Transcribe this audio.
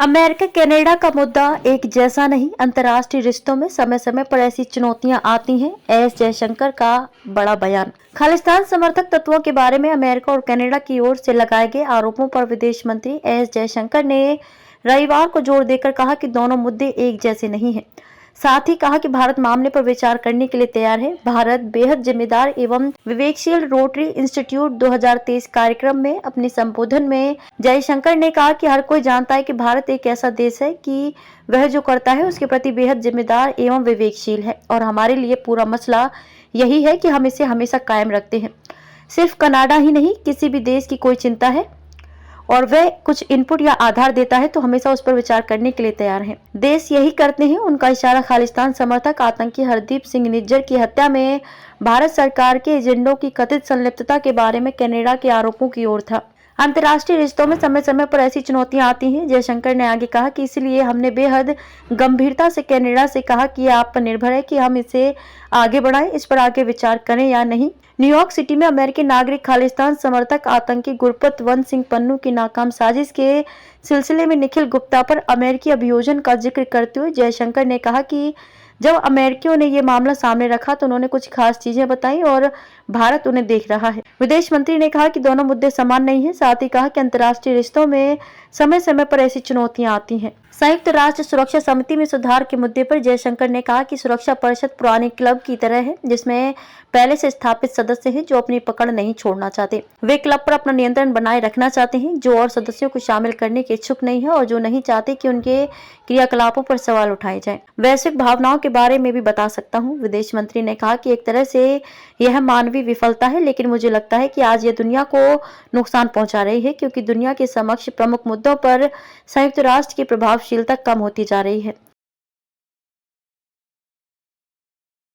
America Canada का मुद्दा एक जैसा नहीं। अंतर्राष्ट्रीय रिश्तों में समय समय पर ऐसी चुनौतियां आती हैं। एस जयशंकर का बड़ा बयान। खालिस्तान समर्थक तत्वों के बारे में अमेरिका और कनाडा की ओर से लगाए गए आरोपों पर विदेश मंत्री एस जयशंकर ने रविवार को जोर देकर कहा कि दोनों मुद्दे एक जैसे नहीं हैं। साथ ही कहा कि भारत मामले पर विचार करने के लिए तैयार है। भारत बेहद जिम्मेदार एवं विवेकशील रोटरी इंस्टीट्यूट 2023 कार्यक्रम में अपने संबोधन में जयशंकर ने कहा कि हर कोई जानता है कि भारत एक ऐसा देश है कि वह जो करता है उसके प्रति बेहद जिम्मेदार एवं विवेकशील है और हमारे लिए पूरा मसला यही है कि हम इसे हमेशा कायम रखते हैं। सिर्फ कनाडा ही नहीं, किसी भी देश की कोई चिंता है और वह कुछ इनपुट या आधार देता है तो हमेशा उस पर विचार करने के लिए तैयार हैं। देश यही करते हैं। उनका इशारा खालिस्तान समर्थक आतंकी हरदीप सिंह निज्जर की हत्या में भारत सरकार के एजेंडों की कथित संलिप्तता के बारे में कनाडा के आरोपों की ओर था। अंतर्राष्ट्रीय रिश्तों में समय समय पर ऐसी चुनौतियां आती हैं। जयशंकर ने आगे कहा कि इसलिए हमने बेहद गंभीरता से कनाडा से कहा कि यह आप पर निर्भर है कि हम इसे आगे बढ़ाएं, इस पर आगे विचार करें या नहीं। न्यूयॉर्क सिटी में अमेरिकी नागरिक खालिस्तान समर्थक आतंकी गुरप्रीत सिंह पन्नू की नाकाम साजिश के सिलसिले में निखिल गुप्ता पर अमेरिकी अभियोजन का जिक्र करते हुए जयशंकर ने कहा कि जब अमेरिकियों ने ये मामला सामने रखा तो उन्होंने कुछ खास चीजें बताई और भारत उन्हें देख रहा है। विदेश मंत्री ने कहा कि दोनों मुद्दे समान नहीं हैं। साथ ही कहा कि अंतर्राष्ट्रीय रिश्तों में समय समय पर ऐसी चुनौतियां आती हैं। संयुक्त राष्ट्र सुरक्षा समिति में सुधार के मुद्दे पर जयशंकर ने कहा कि सुरक्षा परिषद पुराने क्लब की तरह है जिसमें पहले से स्थापित सदस्य हैं जो अपनी पकड़ नहीं छोड़ना चाहते। वे क्लब पर अपना नियंत्रण बनाए रखना चाहते हैं। जो और सदस्यों को शामिल करने के इच्छुक नहीं है और जो नहीं चाहते कि उनके क्रियाकलापों पर सवाल उठाए जाएं। वैश्विक भावनाओं के बारे में भी बता सकता हूं। विदेश मंत्री ने कहा कि एक तरह से यह मानवीय विफलता है, लेकिन मुझे लगता है कि आज यह दुनिया को नुकसान पहुंचा रही है क्योंकि दुनिया के समक्ष प्रमुख मुद्दों पर संयुक्त राष्ट्र की प्रभावशीलता कम होती जा रही है।